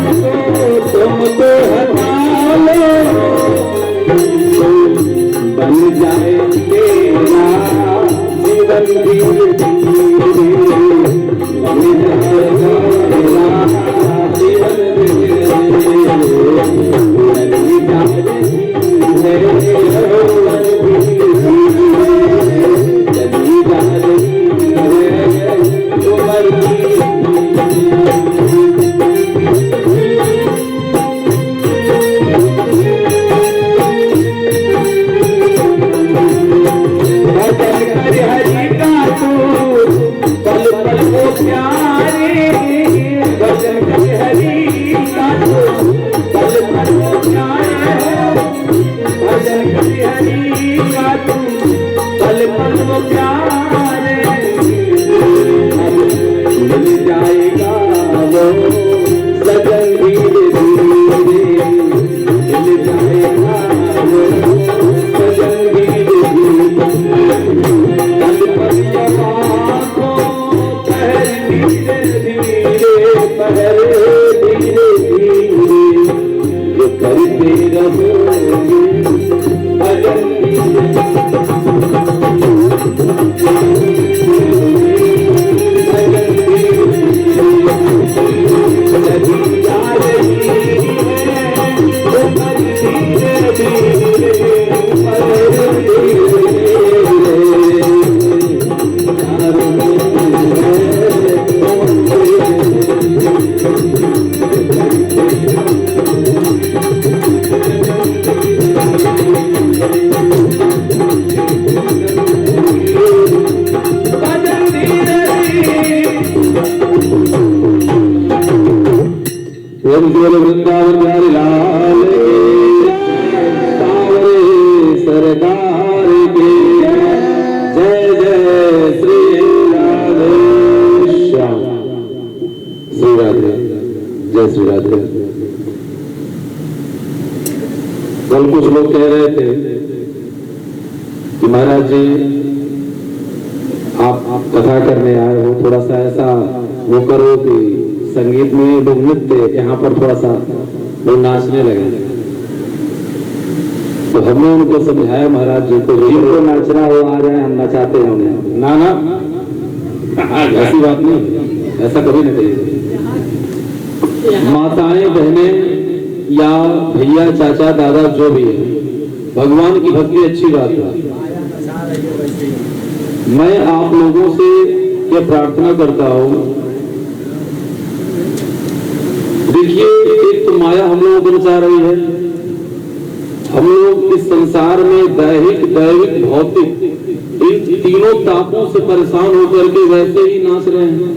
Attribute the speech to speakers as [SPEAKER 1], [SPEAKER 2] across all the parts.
[SPEAKER 1] तुमको हटा ले बन जाए तेरा जीवन धीरे धीरे बन जाएगा तेरा जीवन धीरे वृंदावन बिहारी लाल सावरे सरदार के जय जय श्री राधे श्याम। श्री राधे, जय श्री राधे। कल कुछ लोग कह रहे थे कि महाराज जी आप कथा करने आए हो, थोड़ा सा ऐसा वो करो कि संगीत में लोग नृत्य, यहाँ पर थोड़ा सा लोग नाचने लगे। तो हमने उनको समझाया महाराज जी को, जिनको नाचना हो आ जाए, हम नचाते हैं उन्हें। ना ना, ऐसी बात नहीं, ऐसा कभी नहीं कहिए। माताएं बहनें या भैया चाचा दादा जो भी है, भगवान की भक्ति अच्छी बात है। मैं आप लोगों से यह प्रार्थना करता हूं, देखिए एक तो माया हम लोगों को नचा रही है। हम लोग इस संसार में दैहिक दैविक भौतिक इन तीनों तापों से परेशान होकर के वैसे ही नाच रहे हैं।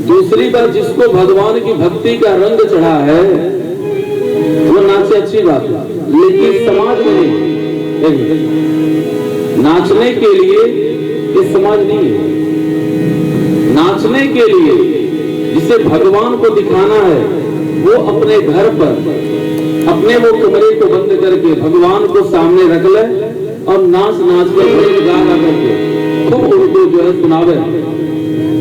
[SPEAKER 1] दूसरी बात, जिसको भगवान की भक्ति का रंग चढ़ा है वो नाचे, अच्छी बात है, लेकिन समाज में नहीं। नाचने के लिए ये समाज नहीं है। नाचने के लिए जिसे भगवान को दिखाना है वो अपने घर पर अपने वो कमरे को बंद करके भगवान को सामने रख ले और नाच नाच के गा करके खूब उनको जो है सुनावे,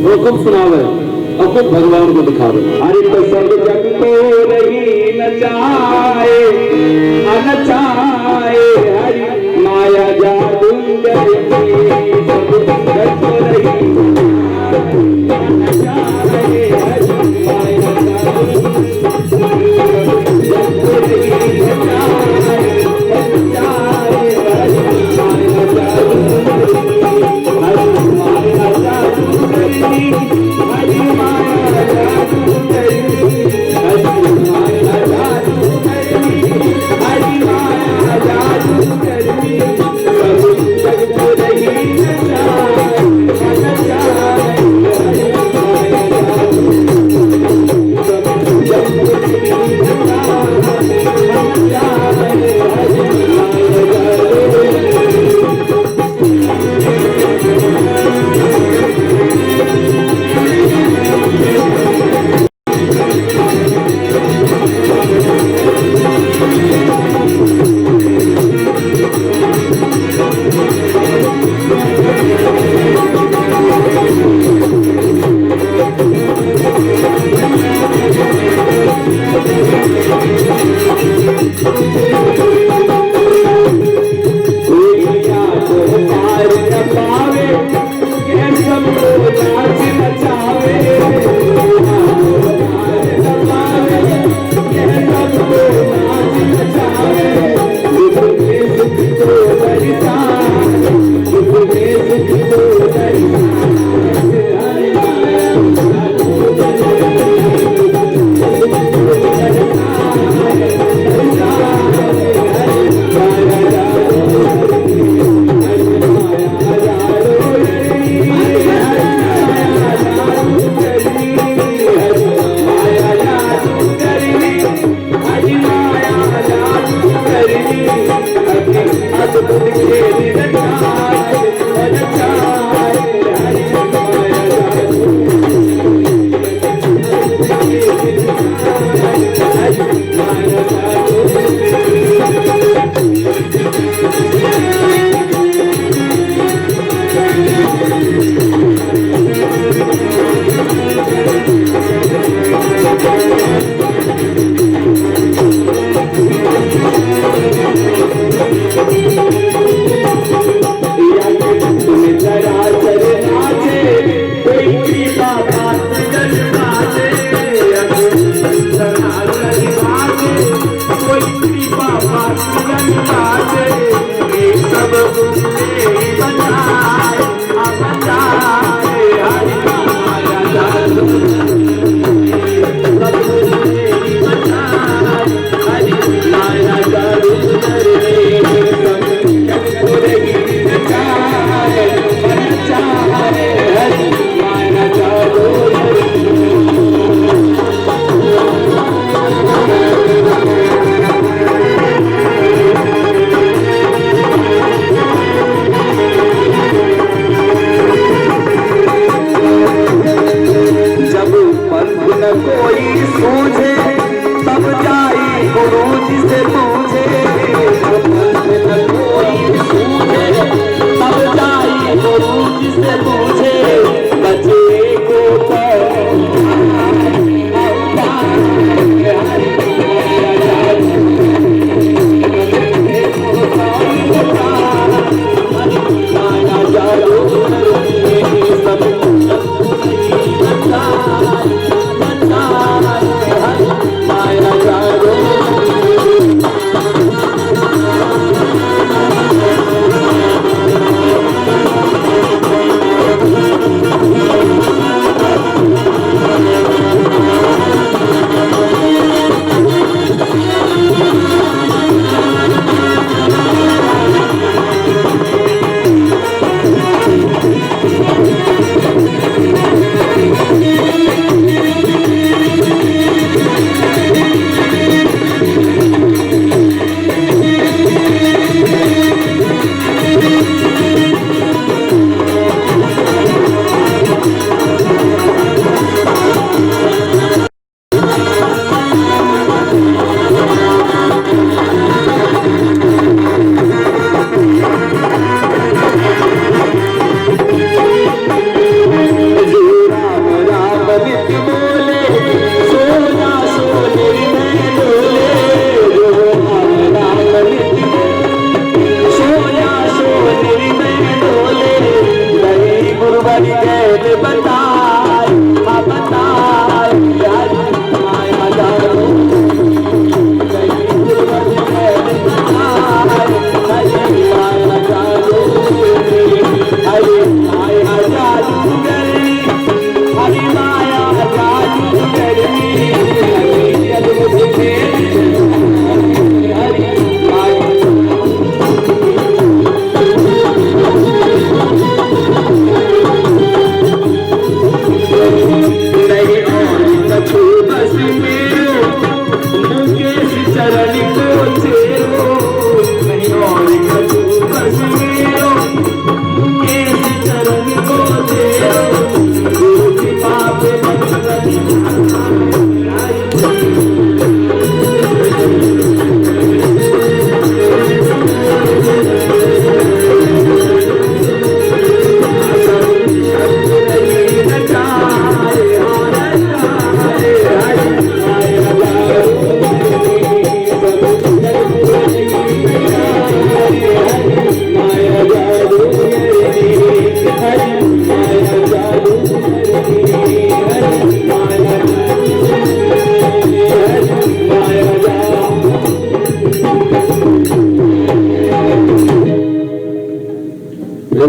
[SPEAKER 1] वो खूब सुनावे और खूब भगवान को दिखावे। अरे तो सब जग को रही नचाए नचाए, हरि माया जादू सब जग को रही नचाए, हरि माया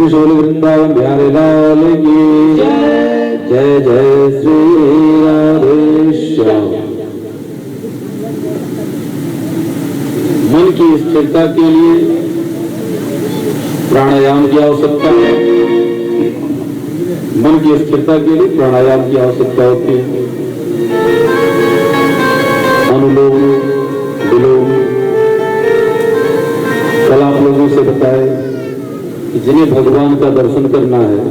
[SPEAKER 2] शोल वृंदावन बिहारी लाल की जय जय श्री राधेश्याम। मन की स्थिरता के लिए प्राणायाम की आवश्यकता है। मन की स्थिरता के लिए प्राणायाम की आवश्यकता होती है। अनुलोम विलोम कल आप लोगों से बताए कि जिन्हें भगवान का दर्शन करना है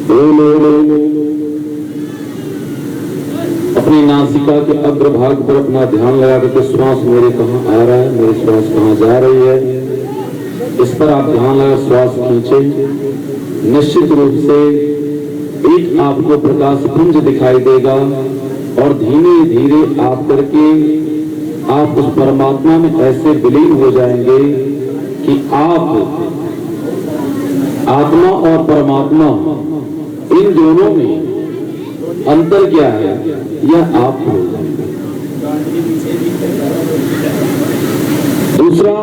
[SPEAKER 2] वो लोग अपनी नासिका के अग्रभाग पर अपना ध्यान लगा करके श्वास मेरे कहाँ आ रहा है, मेरी श्वास कहाँ जा रही है, इस पर आप ध्यान लगा श्वास खींचे। निश्चित रूप से एक आपको प्रकाश पुंज दिखाई देगा और धीरे धीरे आप करके आप उस परमात्मा में ऐसे विलीन हो जाएंगे कि आप आत्मा और परमात्मा इन दोनों में अंतर क्या है यह आप हो जाएंगे। दूसरा,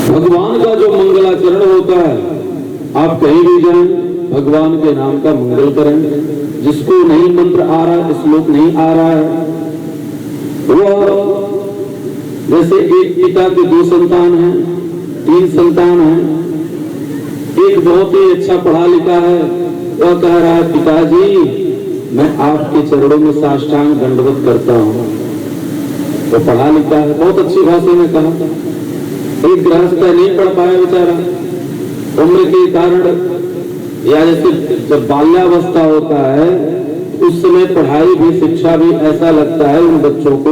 [SPEAKER 2] भगवान का जो मंगलाचरण होता है, आप कहीं भी जाएं भगवान के नाम का मंगल करें। जिसको नहीं मंत्र आ रहा है, श्लोक नहीं आ रहा है, वो जैसे एक पिता के 2 संतान हैं, 3 संतान हैं, एक बहुत ही अच्छा पढ़ा लिखा है, वह कह रहा है पिताजी मैं आपके चरणों में साष्टांग दंडवत करता हूं। वो पढ़ा लिखा है, बहुत अच्छी भाषा में कहा। एक गृहस्थ नहीं पढ़ पाया बेचारा, उम्र के कारण, या जैसे जब बाल्यावस्था होता है उस समय पढ़ाई भी शिक्षा भी ऐसा लगता है उन बच्चों को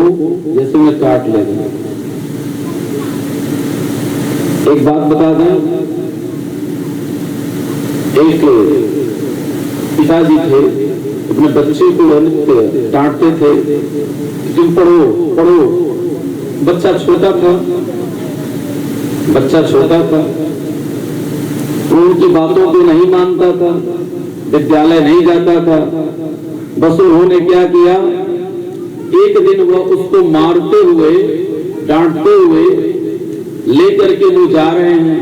[SPEAKER 2] जैसे मैं काट लेगा। एक बात बता दें, एक पिताजी थे, अपने बच्चे को डांटते थे, तुम पढ़ो पढ़ो। बच्चा छोटा था, उनकी बातों को नहीं मानता था, विद्यालय नहीं जाता था। बस उन्होंने क्या किया, एक दिन वह उसको मारते हुए डांटते हुए लेकर के वो जा रहे हैं।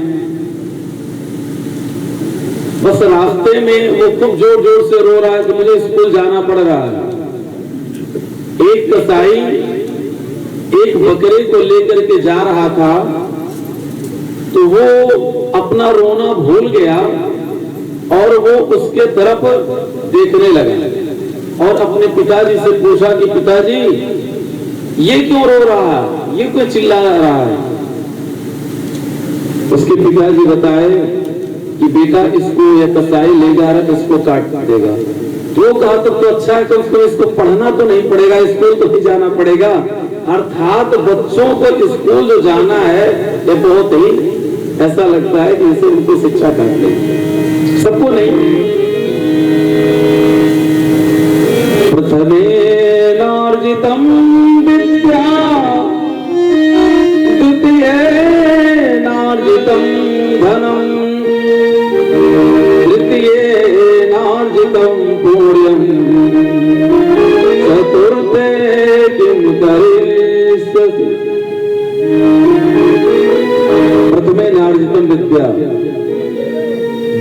[SPEAKER 2] बस रास्ते में वो खूब जोर जोर से रो रहा है कि मुझे स्कूल जाना पड़ रहा है। एक कसाई एक बकरे को लेकर के जा रहा था, तो वो अपना रोना भूल गया और वो उसके तरफ देखने लगा और अपने पिताजी से पूछा कि पिताजी ये क्यों रो रहा है, ये क्यों चिल्ला रहा है। उसके पिताजी बताए कि बेटा इसको ये कसाई ले जा रहा है, इसको काट देगा। जो कहा तब तो अच्छा है, तो इसको पढ़ना तो नहीं पड़ेगा, स्कूल तो नहीं जाना पड़ेगा। अर्थात बच्चों को स्कूल जो जाना है ये बहुत ही ऐसा लगता है कि इसे उनको शिक्षा करते हैं, सबको नहीं। प्रथमेनार्जितं विद्या द्वितीयेनार्जितं धनं तृतीयेनार्जितं पुण्यं चतुर्थे किं करिष्यसि। प्रथमेनार्जितं विद्या,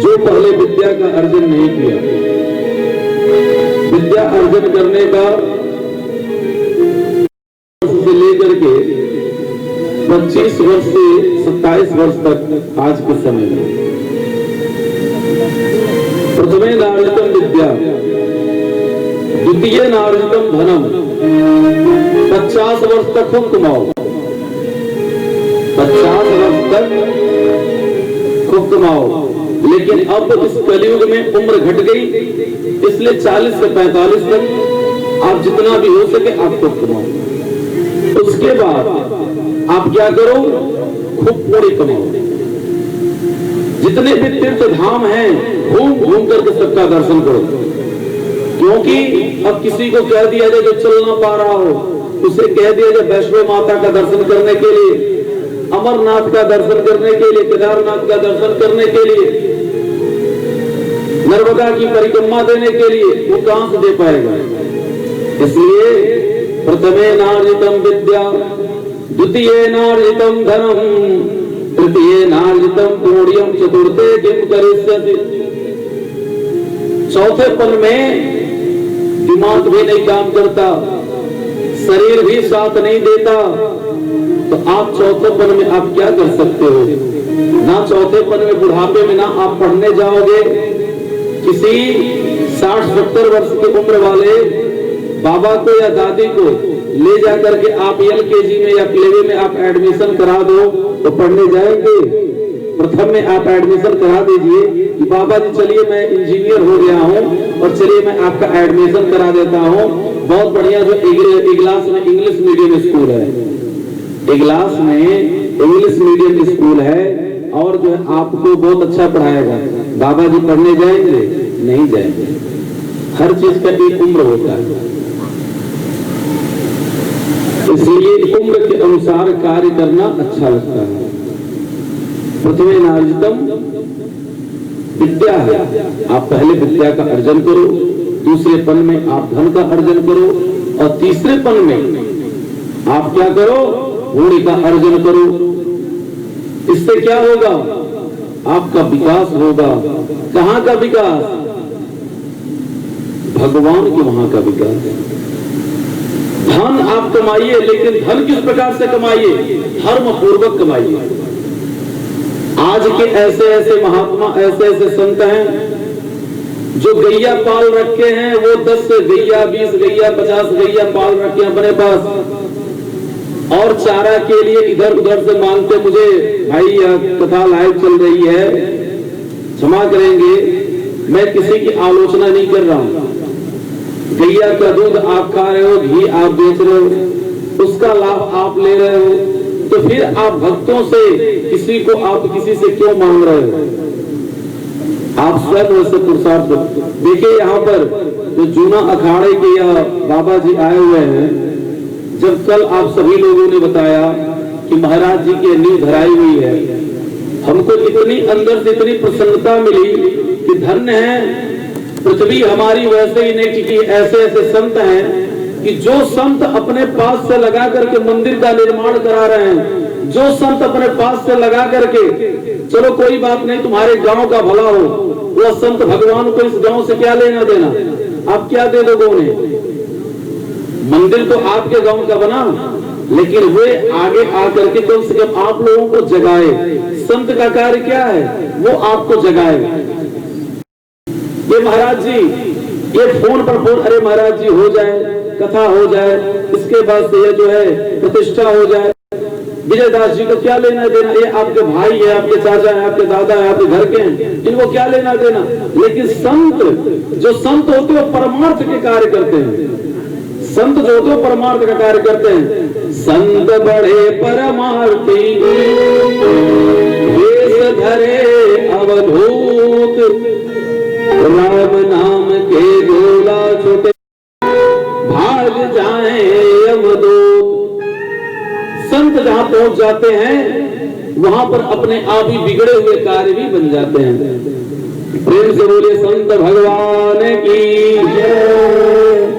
[SPEAKER 2] जो पहले विद्या का अर्जन नहीं किया, विद्या अर्जन करने का से लेकर के 25 वर्ष से 27 वर्ष तक आज के समय में। प्रथमेनार्जितं विद्या द्वितीयेनार्जितं धनम, 50 वर्ष तक खूब कमाओ, 50 वर्ष तक खूब कमाओ। लेकिन अब इस कलयुग में उम्र घट गई, इसलिए 40 से 45 तक आप जितना भी हो सके आप खूब कमाओ। उसके बाद आप क्या करो, खूब पुण्य कमाओ। जितने भी तीर्थ धाम हैं घूम घूम करके सबका दर्शन करो। क्योंकि अब किसी को कह दिया जाए जो चल ना पा रहा हो, उसे कह दिया जाए वैष्णो माता का दर्शन करने के लिए, अमरनाथ का दर्शन करने के लिए, केदारनाथ का दर्शन करने के लिए, नर्मदा की परिक्रमा देने के लिए, वो कहां से दे पाएगा। इसलिए प्रथमेनार्जितं विद्या द्वितीयेनार्जितं धनम तृतीयेनार्जितं पुण्यं चतुर्थे किं करिष्यसि। चौथेपन में दिमाग भी नहीं काम करता, शरीर भी साथ नहीं देता, तो आप चौथेपन में आप क्या कर सकते हो। ना चौथेपन में बुढ़ापे में ना आप पढ़ने जाओगे। किसी 60-70 वर्ष की उम्र वाले बाबा को या दादी को ले जाकर के आप LKG में या प्लेवे में आप एडमिशन करा दो तो पढ़ने जाएंगे। प्रथम में आप एडमिशन करा दीजिए कि बाबा जी चलिए मैं इंजीनियर हो गया हूँ और चलिए मैं आपका एडमिशन करा देता हूँ। बहुत बढ़िया जो इगलास में इंग्लिश मीडियम स्कूल है, इगलास में इंग्लिश मीडियम स्कूल है और जो है आपको बहुत अच्छा पढ़ाएगा। बाबा जी पढ़ने जाएंगे, नहीं जाएंगे। हर चीज का एक उम्र होता है, इसलिए उम्र के अनुसार कार्य करना अच्छा लगता है। प्रथमे नार्जितम विद्या है, आप पहले विद्या का अर्जन करो, दूसरे पन में आप धन का अर्जन करो, और तीसरे पन में आप क्या करो, भूमि का अर्जन करो। इससे क्या होगा, आपका विकास होगा। कहां का विकास, भगवान के वहां का विकास। धन आप कमाइए, लेकिन धन किस प्रकार से कमाइए, धर्म पूर्वक कमाइए। आज के ऐसे ऐसे महात्मा, ऐसे ऐसे संत हैं जो गैया पाल रखे हैं, वो 10 गैया, 20 गैया, 50 गैया पाल रखे हैं अपने पास, और चारा के लिए इधर उधर से मांगते। मुझे भाई कथा लाइव चल रही है, क्षमा करेंगे, मैं किसी की आलोचना नहीं कर रहा हूं। गैया का दूध आप खा रहे हो, घी आप बेच रहे हो, उसका लाभ आप ले रहे हो, तो फिर आप भक्तों से किसी को, आप किसी से क्यों मांग रहे हो? आप स्वयं वैसे पुरुषार्थ देखिए। यहाँ पर जो जूना अखाड़े के यह बाबा जी आए हुए हैं, जब कल आप सभी लोगों ने बताया कि महाराज जी की नींव धराई हुई है, हमको इतनी अंदर से इतनी प्रसन्नता मिली कि धन्य है पृथ्वी हमारी वैसे ही नहीं टिकी। ऐसे ऐसे संत हैं कि जो संत अपने पास से लगा करके मंदिर का निर्माण करा रहे हैं, जो संत अपने पास से लगा करके, चलो कोई बात नहीं तुम्हारे गांव का भला हो, वह संत भगवान को इस गांव से क्या लेना देना, आप क्या दे दोगे उन्हें? मंदिर तो आपके गांव का बना, लेकिन वे आगे आकर के कम से कम आप लोगों को जगाए। संत का कार्य क्या है, वो आपको जगाए। ये महाराज जी, ये फोन पर फोन, अरे महाराज जी हो जाए, कथा हो जाए, इसके बाद से ये जो है प्रतिष्ठा हो जाए। विजयदास जी को क्या लेना देना, ये आपके भाई है, आपके चाचा है, आपके दादा है, आपके घर के हैं, इनको क्या लेना देना। लेकिन संत, जो संत होते हैं परमार्थ के कार्य करते हैं। संत जो होते हैं परमार्थ का कार्य करते हैं। संत बड़े परमार्थी, वेश धरे अवधूत, राम नाम के गोला छोटे, भाग जाए यमदूत। संत जहां पहुंच जाते हैं, वहां पर अपने आप ही बिगड़े हुए कार्य भी बन जाते हैं। प्रेम से बोले संत भगवान की जय।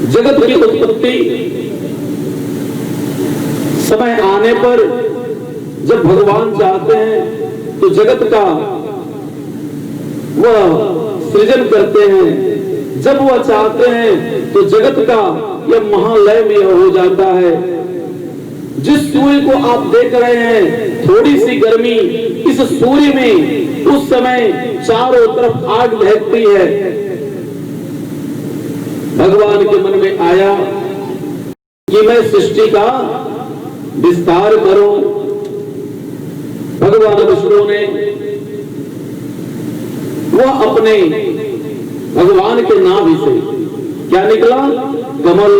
[SPEAKER 2] जगत की उत्पत्ति समय आने पर जब भगवान चाहते हैं तो जगत का वह सृजन करते हैं। जब वह चाहते हैं तो जगत का यह महालय में हो जाता है। जिस सूर्य को आप देख रहे हैं, थोड़ी सी गर्मी इस सूर्य में, उस समय चारों तरफ आग दहकती है। भगवान के मन में आया कि मैं सृष्टि का विस्तार करूं। भगवान विष्णु ने वह अपने भगवान के नाभि से क्या निकला, कमल।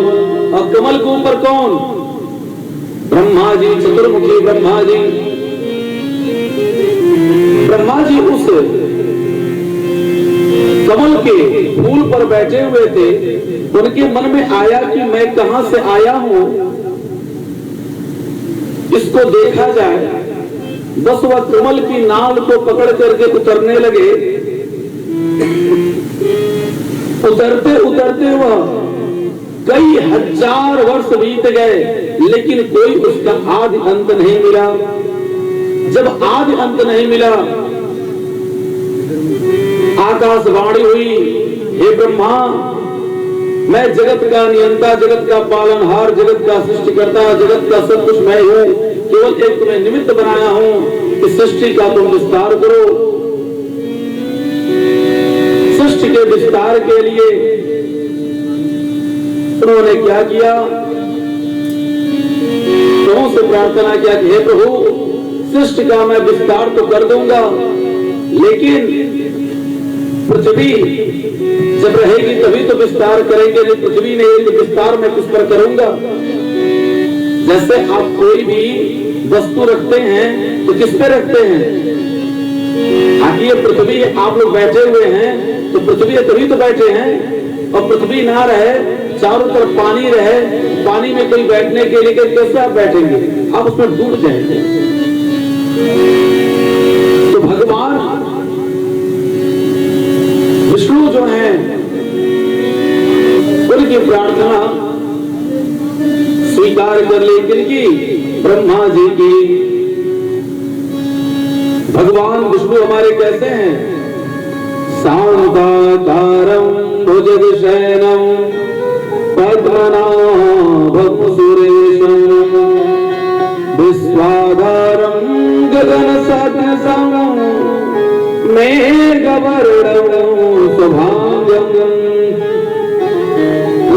[SPEAKER 2] और कमल के ऊपर कौन, ब्रह्मा जी, चतुर्मुखी ब्रह्मा जी। ब्रह्मा जी उस कमल के फूल पर बैठे हुए थे। उनके मन में आया कि मैं कहां से आया हूं, इसको देखा जाए। बस वह कमल की नाल को पकड़ करके उतरने लगे। उतरते उतरते वह कई हजार वर्ष बीत गए, लेकिन कोई उसका आदि अंत नहीं मिला। जब आदि अंत नहीं मिला, आकाशवाणी हुई, हे ब्रह्मा, मैं जगत का नियंता, जगत का पालनहार, जगत का सृष्टिकर्ता, जगत का सब कुछ मैं हूं। केवल एक तुम्हें निमित्त बनाया हूं कि सृष्टि का तुम विस्तार करो। सृष्टि के विस्तार के लिए उन्होंने क्या किया, प्रभु से प्रार्थना किया कि हे प्रभु, सृष्टि का मैं विस्तार तो कर दूंगा, लेकिन पृथ्वी जब रहेगी तभी तो विस्तार करेंगे, नहीं पृथ्वी नहीं तो विस्तार मैं किस पर करूंगा। जैसे आप कोई भी वस्तु रखते हैं तो किस पे रखते हैं,
[SPEAKER 1] बाकी ये पृथ्वी आप लोग बैठे हुए हैं तो पृथ्वी तभी तो बैठे हैं, और पृथ्वी ना रहे, चारों तरफ पानी रहे, पानी में कोई बैठने के लिए कैसे आप बैठेंगे? आप उसमें डूब जाएंगे। तो भगवान विष्णु जो है उनकी प्रार्थना स्वीकार कर ली, किनकी? ब्रह्मा जी की। भगवान विष्णु हमारे कैसे हैं? शांताकारं भुजगशयनं पद्मनाभं सुरेशं विश्वाधारं गगनसदृशं मेघवर्णं शुभांगं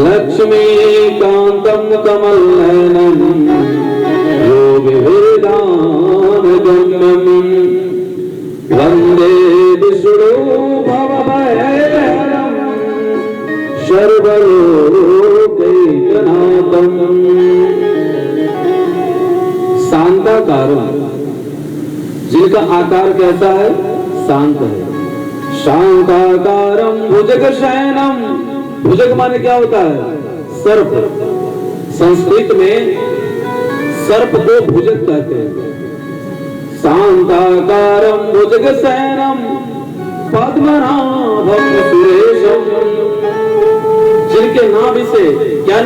[SPEAKER 1] लक्ष्मीकान्तं कमलनयनं योगिवेदान्तगम्यं वन्दे विष्णु भवभयहरं सर्वलोकैकनाथं। शांताकारं, जिनका आकार कैसा है? शांत है। शांताकारं भुजगशयनं, भुजग माने क्या होता है? सर्प। संस्कृत में सर्प को भुजग कहते हैं। शांताकारं भुजगशयनं पद्मनाभं सुरेशं, जिनके नाभि से क्या